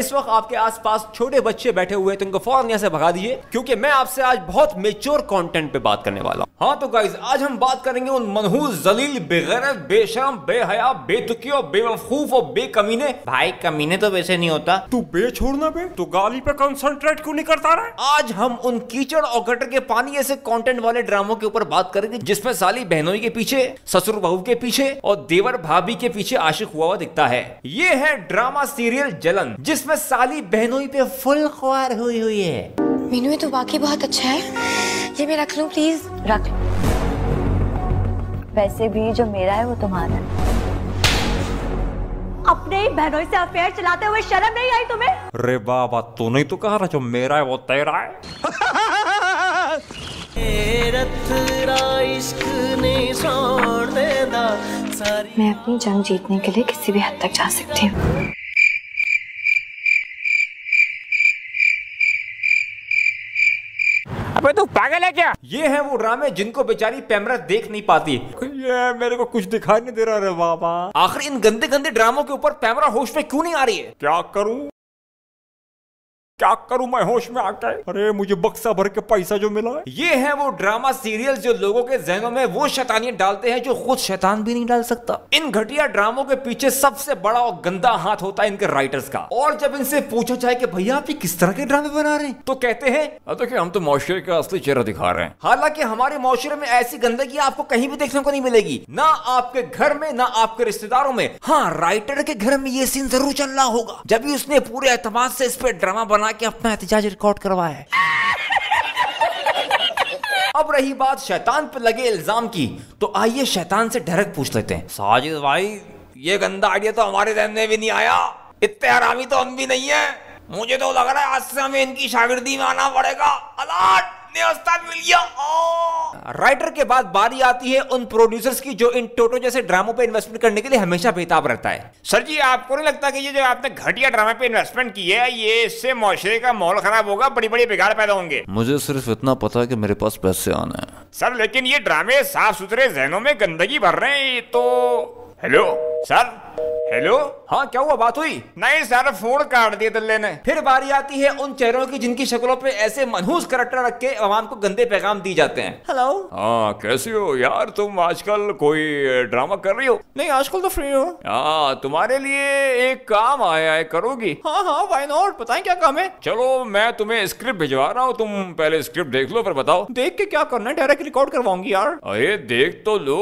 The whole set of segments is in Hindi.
इस वक्त आपके आसपास छोटे बच्चे बैठे हुए हैं तो इनको फौरन यहाँ से भगा दीजिए, क्योंकि मैं आपसे आज बहुत मेच्योर कंटेंट पे बात करने वाला हूँ। हाँ तो गाइज, आज हम बात करेंगे उन मनहूस, जलील, बेगैरत, बेशरम, बेहया, बेतुकी और बेवकूफ और बेकमीने। भाई कमीने तो वैसे नहीं होता। तू बे छोड़ना बे, तू गाली पे कंसंट्रेट क्यों नहीं करता रहा? आज हम उन कीचड़ और गटर के पानी ऐसे कंटेंट वाले ड्रामों के ऊपर बात करेंगे जिसमें साली बहनोई के पीछे, ससुर बहू के पीछे और देवर भाभी के पीछे आशिक हुआ दिखता है। ये है ड्रामा सीरियल जलन, जिसमें साली बहनोई पे फुल ख्वार हुई है। मीनू ये तो वाकई बहुत अच्छा है, ये मैं रख लूं प्लीज? रख लो। वैसे भी जो मेरा है वो तुम्हारा है। अपने ही बहनों से अफेयर चलाते हुए शर्म नहीं आई तुम्हें? रे बाबा, तू नहीं तो कहा रहा जो मेरा है वो तेरा है। मैं अपनी जंग जीतने के लिए किसी भी हद तक जा सकती हूँ। अबे तू पागल है क्या? ये है वो ड्रामे जिनको बेचारी पैमरा देख नहीं पाती। ये मेरे को कुछ दिखाई नहीं दे रहा रे बाबा। आखिर इन गंदे गंदे ड्रामों के ऊपर पैमरा होश में क्यों नहीं आ रही है? क्या करूं मैं होश में आकर? अरे मुझे बक्सा भर के पैसा जो मिला है। ये है वो ड्रामा सीरियल जो लोगों के जहनों में वो शैतानियत डालते हैं जो खुद शैतान भी नहीं डाल सकता। इन घटिया ड्रामों के पीछे सबसे बड़ा और गंदा हाथ होता है इनके राइटर्स का। और जब इनसे पूछा जाए कि भैया आप ये किस तरह के ड्रामे बना रहे हैं, तो कहते हैं देखिए हम तो मुआशरे का असली चेहरा दिखा रहे हैं। हालांकि हमारे मुआशरे में ऐसी गंदगी आपको कहीं भी देखने को नहीं मिलेगी, ना आपके घर में ना आपके रिश्तेदारों में। हाँ, राइटर के घर में ये सीन जरूर चल रहा होगा जब भी उसने पूरे एतमाद से इस पे ड्रामा बना के अपना एहतजाज रिकॉर्ड करवाया है। अब रही बात शैतान पे लगे इल्जाम की, तो आइए शैतान से डायरेक्ट पूछ लेते हैं। साजिद भाई, ये गंदा आइडिया तो हमारे ध्यान में भी नहीं आया। इतने हरामी तो हम भी नहीं है। मुझे तो लग रहा है आज से हमें इनकी शागिर्दी में आना पड़ेगा। अलर्ट, नया उस्ताद मिल गया। राइटर के बाद बारी आती है उन प्रोड्यूसर्स की जो इन टोटो जैसे ड्रामों पे इन्वेस्टमेंट करने के लिए हमेशा बेताब रहता है। सर जी, आपको नहीं लगता कि ये जो आपने घटिया ड्रामा पे इन्वेस्टमेंट की है, ये इससे मुआशरे का माहौल खराब होगा, बड़ी बड़ी बिगाड़ पैदा होंगे? मुझे सिर्फ इतना पता है कि मेरे पास पैसे आने हैं। सर लेकिन ये ड्रामे साफ सुथरे जहनों में गंदगी भर रहे हैं। ये तो हेलो सर, हेलो, हाँ क्या हुआ, बात हुई? नहीं सर, फोन काट दिया दल्ले ने। फिर बारी आती है उन चेहरों की जिनकी शक्लों पे ऐसे मनहूस करैक्टर रख के आवाम को गंदे पैगाम दी जाते हैं। हेलो, हाँ कैसी हो यार, तुम आजकल कोई ड्रामा कर रही हो? नहीं, आजकल तो फ्री हो। हाँ, तुम्हारे लिए एक काम आया है, करोगी? हाँ हाँ, व्हाई नॉट, बताएं क्या काम है? चलो मैं तुम्हें स्क्रिप्ट भिजवा रहा हूँ, तुम पहले स्क्रिप्ट देख लो फिर बताओ। देख के क्या करना है, डायरेक्ट रिकॉर्ड करवाऊंगी यार। अरे देख तो लो।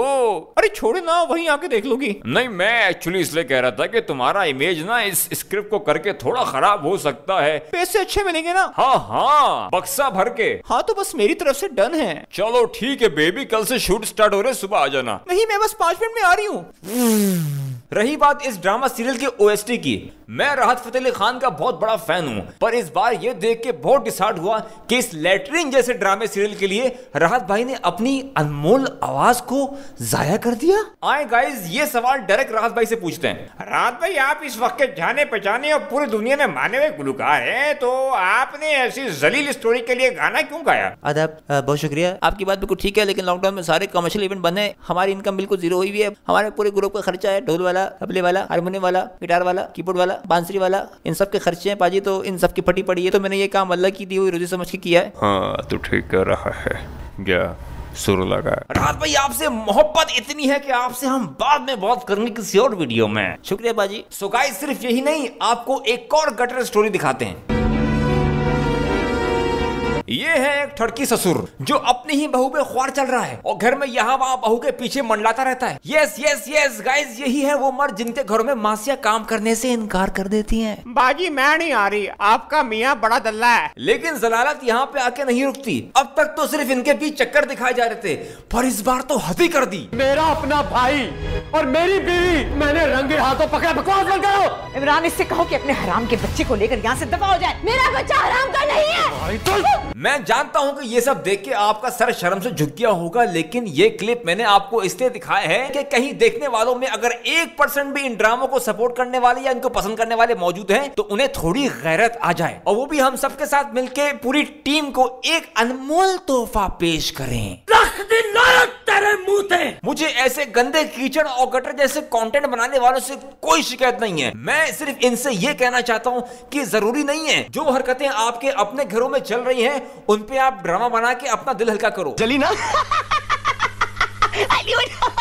अरे छोड़े ना, वहीं आके देख लोगी। नहीं, मैं एक्चुअली इसलिए कह रहा था कि तुम्हारा इमेज ना इस स्क्रिप्ट को करके थोड़ा खराब हो सकता है। पैसे अच्छे मिलेंगे ना? हाँ हाँ, बक्सा भर के। हाँ तो बस मेरी तरफ से डन है। चलो ठीक है बेबी, कल से शूट स्टार्ट हो रहे, सुबह आ जाना। नहीं, मैं बस 5 मिनट में आ रही हूँ। रही बात इस ड्रामा सीरियल के ओएसटी की, मैं राहत फतेह अली खान का बहुत बड़ा फैन हूँ, पर इस बार ये देख के बहुत डिसहार्ट हुआ कि इस लैट्रिन जैसे ड्रामे सीरियल के लिए राहत भाई ने अपनी अनमोल आवाज को जाया कर दिया। आए गाइस, ये सवाल डायरेक्ट राहत भाई से पूछते हैं। राहत भाई, आप इस वक्त के जाने पहचाने और पूरी दुनिया में माने हुए गुलकार हैं, तो आपने ऐसी जलील स्टोरी के लिए गाना क्यों गाया? आदाब, बहुत शुक्रिया। आपकी बात बिल्कुल ठीक है, लेकिन लॉकडाउन में सारे कमर्शियल इवेंट बंद है, हमारी इनकम बिल्कुल जीरो हुई हुई है। हमारे पूरे ग्रुप का खर्चा है, ढोल वाला, तबले वाला, हारमोनियम वाला, गिटार वाला, कीबोर्ड वाला, बांसुरी वाला, इन सब के खर्चे हैं पाजी, तो इन सब की फटी पड़ी है। तो मैंने ये काम अल्लाह की दी हुई रोजी समझ के किया है। हाँ तो ठीक कर रहा है, क्या सुर लगा? राहत भाई, आपसे मोहब्बत इतनी है कि आपसे हम बाद में बात करेंगे किसी और वीडियो में। शुक्रिया बाजी। सो गाइस, सिर्फ यही नहीं, आपको एक और गटर स्टोरी दिखाते हैं। ये है एक ठड़की ससुर जो अपनी ही बहू पे ख्वार चल रहा है और घर में यहाँ वहाँ बहू के पीछे मंडलाता रहता है। यस यस यस गाइस, यही है वो मर्द जिनके घरों में मासिया काम करने से इनकार कर देती हैं। बाजी मैं नहीं आ रही, आपका मियाँ बड़ा दल्ला है। लेकिन जलालत यहाँ पे आके नहीं रुकती। अब तक तो सिर्फ इनके बीच चक्कर दिखाए जा रहे थे, पर इस बार तो हद ही कर दी। मेरा अपना भाई और मेरी बीवी मैंने रंगे हाथों पकड़ा। बकवास बंद करो। इमरान, इससे कहो कि अपने हराम के बच्चे को लेकर यहाँ से दफा हो जाए। मेरा बच्चा हराम का नहीं है। मैं जानता हूं कि ये सब देख के आपका सर शर्म से झुक गया होगा, लेकिन ये क्लिप मैंने आपको इसलिए दिखाया है कि कहीं देखने वालों में अगर 1% भी इन ड्रामों को सपोर्ट करने वाले या इनको पसंद करने वाले मौजूद हैं, तो उन्हें थोड़ी गैरत आ जाए और वो भी हम सबके साथ मिलके पूरी टीम को एक अनमोल तोहफा पेश करें। रख दी लानत तेरे मुंह थे। मुझे ऐसे गंदे कीचड़ और गटर जैसे कंटेंट बनाने वालों से कोई शिकायत नहीं है। मैं सिर्फ इनसे ये कहना चाहता हूँ कि जरूरी नहीं है जो हरकतें आपके अपने घरों में चल रही हैं उन पे आप ड्रामा बना के अपना दिल हल्का करो। चली ना।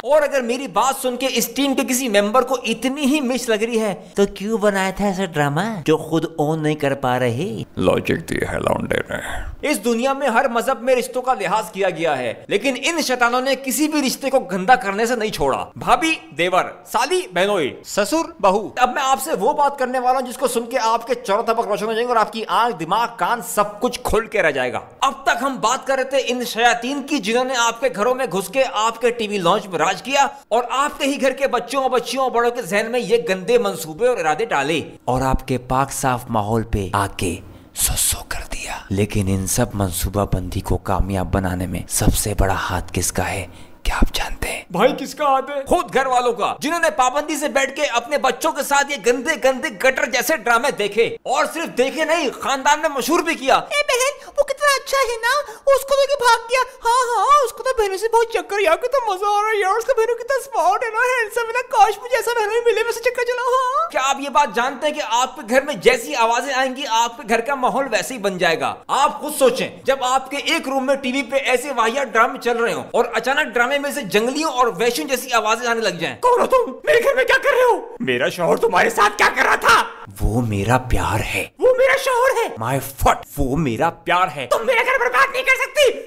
और अगर मेरी बात सुन के इस टीम के किसी मेंबर को इतनी ही मिस लग रही है तो क्यों बनाया था ऐसा ड्रामा जो खुद ओन नहीं कर पा रहे। लॉजिक दिया है लौंडे ने। इस दुनिया में हर मजहब में रिश्तों का लिहाज किया गया है, लेकिन इन शैतानों ने किसी भी रिश्ते को गंदा करने से नहीं छोड़ा। भाभी देवर, साली बहनोई, ससुर बहू। अब मैं आपसे वो बात करने वाला हूँ जिसको सुन के आपके चारों तरफ रोशन हो जाएंगे और आपकी आंख दिमाग कान सब कुछ खुल के रह जाएगा। अब तक हम बात कर रहे थे इन शयातीन की जिन्होंने आपके घरों में घुस के आपके टीवी लॉन्च में राज किया और आपके ही घर के बच्चों और बच्चियों और बड़ों के जहन में ये गंदे मंसूबे और इरादे डाले और आपके पाक साफ माहौल पे आके सो कर दिया। लेकिन इन सब मंसूबा बंदी को कामयाब बनाने में सबसे बड़ा हाथ किसका है क्या आप जानते हैं? भाई किसका हाथ है? खुद घर वालों का, जिन्होंने पाबंदी से बैठ के अपने बच्चों के साथ ये गंदे गंदे गटर जैसे ड्रामे देखे और सिर्फ देखे नहीं खानदान में मशहूर भी किया। ए बहन वो कितना अच्छा है ना, उसको लेके भाग गया। हाँ हाँ उसको तो बहनों से बहुत चक्कर यार, कितना मजा आ रहा है यार, उसका बहनों कितना स्मार्ट है ना, हैंडसम है ना, काश मुझे ऐसा बहनों मिले वैसे चक्कर चला। हाँ क्या आप ये बात जानते हैं कि आपके घर में जैसी आवाजें आएंगी आपके घर का माहौल वैसे ही बन जाएगा। आप खुद सोचें, जब आपके एक रूम में टीवी पे ऐसे वाहियात ड्रामे चल रहे हो और अचानक ड्रामे में से जंगलियों और वैश्यों जैसी आवाजें आने लग जाएं। कौन हो तुम? मेरे घर में क्या कर रहे हो? मेरा शौहर तुम्हारे साथ क्या कर रहा था? वो मेरा प्यार है। वो मेरा शौहर है। माय फट, वो मेरा प्यार है। तुम मेरा घर बर्बाद नहीं कर सकती।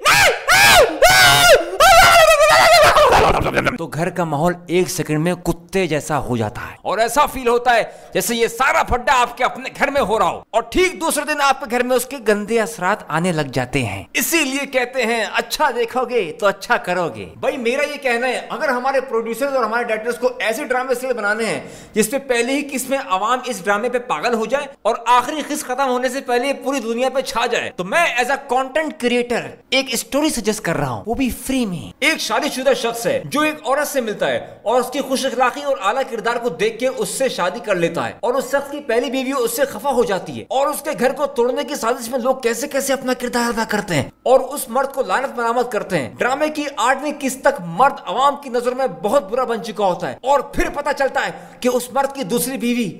तो घर का माहौल एक सेकंड में कुत्ते जैसा हो जाता है और ऐसा फील होता है जैसे ये सारा फड्डा आपके अपने घर में हो रहा हो और ठीक दूसरे दिन आपके घर में उसके गंदे असरात आने लग जाते हैं। इसीलिए कहते हैं अच्छा देखोगे तो अच्छा करोगे। भाई मेरा ये कहना है, अगर हमारे प्रोड्यूसर्स और हमारे डायरेक्टर्स को ऐसे ड्रामे से बनाने हैं जिसपे पहले ही किस्में आवाम इस ड्रामे पे पागल हो जाए और आखिरी किस्त खत्म होने से पहले पूरी दुनिया पे छा जाए, तो मैं एज अ कंटेंट क्रिएटर एक स्टोरी सजेस्ट कर रहा हूँ, वो भी फ्री में। एक शादीशुदा शख्स है जो एक औरत से मिलता है और उसकी खुश अखलाकी और आला किरदार को देख के उससे शादी कर लेता है और उस शख्स की पहली बीवी उससे खफा हो जाती है और उसके घर को तोड़ने की साजिश में लोग कैसे कैसे अपना किरदार अदा करते हैं और उस मर्द को लानत मरामत करते हैं। ड्रामे की 8वीं किस्त तक मर्द अवाम की नजर में बहुत बुरा बन चुका होता है और फिर पता चलता है कि उस मर्द की दूसरी बीवी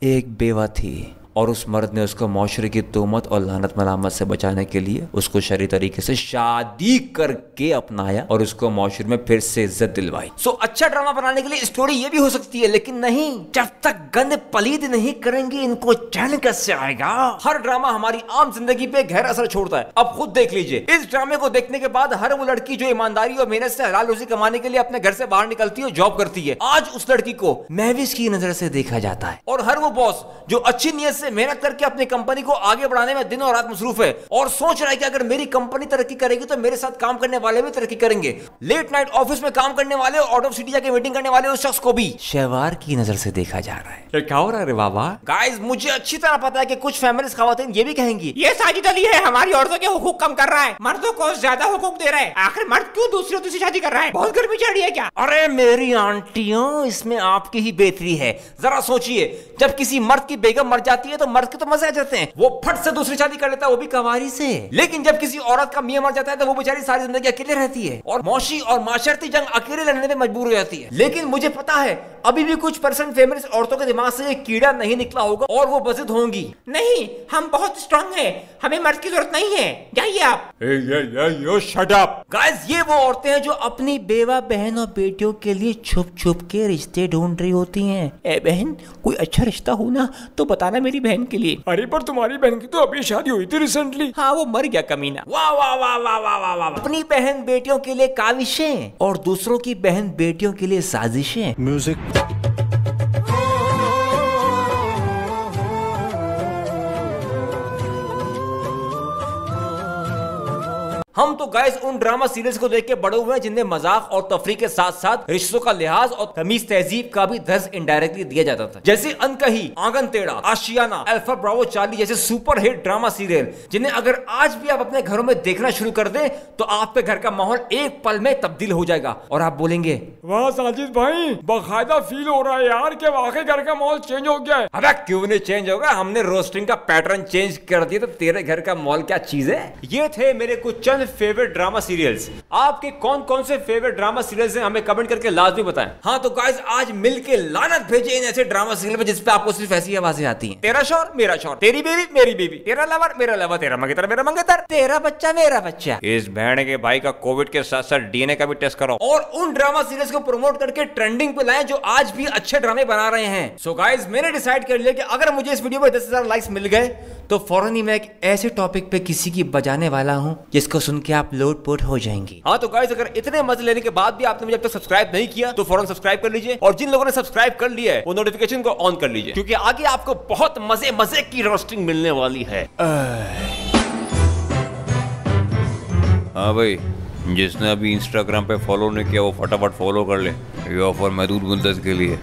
एक बेवा थी और उस मर्द ने उसको माशरे की तोहमत और लानत मलामत से बचाने के लिए उसको शरई तरीके से शादी करके अपनाया और उसको माशरे में फिर से इज्जत दिलवाई। सो अच्छा ड्रामा बनाने के लिए स्टोरी ये भी हो सकती है, लेकिन नहीं, जब तक गंद पलीद नहीं करेंगे इनको चैन कैसे आएगा। हर ड्रामा हमारी आम जिंदगी पे गहरा असर छोड़ता है। अब खुद देख लीजिए, इस ड्रामे को देखने के बाद हर वो लड़की जो ईमानदारी और मेहनत से हलाल रोजी कमाने के लिए अपने घर से बाहर निकलती है, जॉब करती है, आज उस लड़की को महविश की नजर से देखा जाता है। और हर वो बॉस जो अच्छी नियत से मेहनत करके अपनी कंपनी को आगे बढ़ाने में दिन और रात मसरूफ है और सोच रहा है कि अगर मेरी कंपनी तरक्की करेगी तो मेरे साथ काम करने वाले भी तरक्की करेंगे, लेट नाइट ऑफिस में काम करने वाले और आउट ऑफ सिटी जाके मीटिंग करने वाले उस शख्स को भी शहवार की नजर से देखा जा रहा है। क्या हो रहा है रे बाबा? गाइस, मुझे अच्छी तरह पता है कि कुछ फैमिलीज खवातीन ये भी कहेंगी ये साजिद अली है, हमारी औरतों के हुकूक कम कर रहा है, मर्दों को ज्यादा हुकूक दे रहा है। आखिर मर्द क्यों दूसरी औरत से शादी कर रहा है? बहुत गर्मी चढ़ रही है क्या? अरे मेरी आंटियों, इसमें आपकी ही बेहतरी है। जरा सोचिए, जब किसी मर्द की बेगम मर जाती है तो मर्द के तो मजे आ जाते हैं, वो फट से दूसरी शादी कर लेता है, वो भी कंवारी से। लेकिन जब किसी औरत का मियां मर जाता है तो वो बेचारी सारी जिंदगी अकेले रहती है और मौशी और माशरती जंग अकेले लड़ने में मजबूर हो जाती है। लेकिन मुझे पता है अभी भी कुछ परसेंट फेमिनिस्ट औरतों के दिमाग से ये कीड़ा नहीं निकला होगा और वो बजिद होंगी। नहीं, हम बहुत स्ट्रांग हैं, हमें मर्द की जरूरत नहीं है, जाइए आप। शट अप गाइस, ये वो औरतें हैं जो अपनी बेवा बहन और बेटियों के लिए छुप छुप के रिश्ते ढूंढ रही होती हैं। ए बहन, कोई अच्छा रिश्ता हो ना तो बताना मेरी बहन के लिए। अरे पर तुम्हारी बहन की तो अभी शादी हुई थी रिसेंटली। हाँ, वो मर गया कमीना। वाह वाह वाह वाह वाह वाह वाह। अपनी बहन बेटियों के लिए काविशें और दूसरों की बहन बेटियों के लिए साजिशें। म्यूजिक। हम तो गाइस उन ड्रामा सीरीज को देख के बड़े हुए हैं जिनमें मजाक और तफरीक के साथ साथ रिश्तों का लिहाज और तमीज तहजीब का भी दर्ज इनडायरेक्टली दिया जाता था, जैसे अनकही, आंगन टेढ़ा, आशियाना, अल्फा ब्रावो चार्ली जैसे सुपर हिट ड्रामा सीरियल, जिन्हें अगर आज भी आप अपने घरों में देखना शुरू कर दें तो आपके घर का माहौल एक पल में तब्दील हो जाएगा और आप बोलेंगे, वाह साजिद भाई, बाकायदा फील हो रहा है यार कि वाकई घर का माहौल चेंज हो गया है। अरे क्यों नहीं चेंज होगा, हमने रोस्टिंग का पैटर्न चेंज कर दिया तो तेरे घर का माहौल क्या चीज है। ये थे मेरे कुछ चंद ऑल फेवरेट ड्रामा सीरियल्स। आपके कौन कौन से फेवरेट ड्रामा सीरियल्स हैं हमें कमेंट करके लाजमी बताएं। हाँ तो गाइस आज मिलके लानत भेजे इन ऐसे ड्रामा सीरियल पे जिसपे आपको सिर्फ ऐसी आवाजें आती हैं। तेरा शौहर मेरा शौहर, तेरी बीवी मेरी बीवी, तेरा लवर मेरा लवर, तेरा मंगेतर मेरा मंगेतर, तेरा बच्चा मेरा बच्चा। इस बहन के भाई का कोविड के साथ साथ डीएनए का भी टेस्ट करो और उन ड्रामा सीरीज को प्रमोट करके ट्रेंडिंग पे लाएं जो आज भी अच्छे ड्रामे बना रहे हैं। सो गाइस मैंने डिसाइड कर लिया कि अगर मुझे इस वीडियो पे 10,000 लाइक्स मिल गए तो फौरन ही मैं एक ऐसे टॉपिक पे किसी की बजाने वाला हूँ जिसको सुन के आप लोटपोट हो जाएंगे। हाँ तो गाइस अगर इतने मजे लेने के बाद भी आपने मुझे अब तक सब्सक्राइब नहीं किया तो फौरन सब्सक्राइब कर लीजिए, और जिन लोगों ने सब्सक्राइब कर लिया है वो नोटिफिकेशन को ऑन कर लीजिए, क्योंकि आगे आपको बहुत मजे मजे की रोस्टिंग मिलने वाली है। हाँ भाई, जिसने अभी इंस्टाग्राम पे फॉलो नहीं किया वो फटाफट फॉलो कर ले। ये ऑफर महदूद मुद्दत के लिए।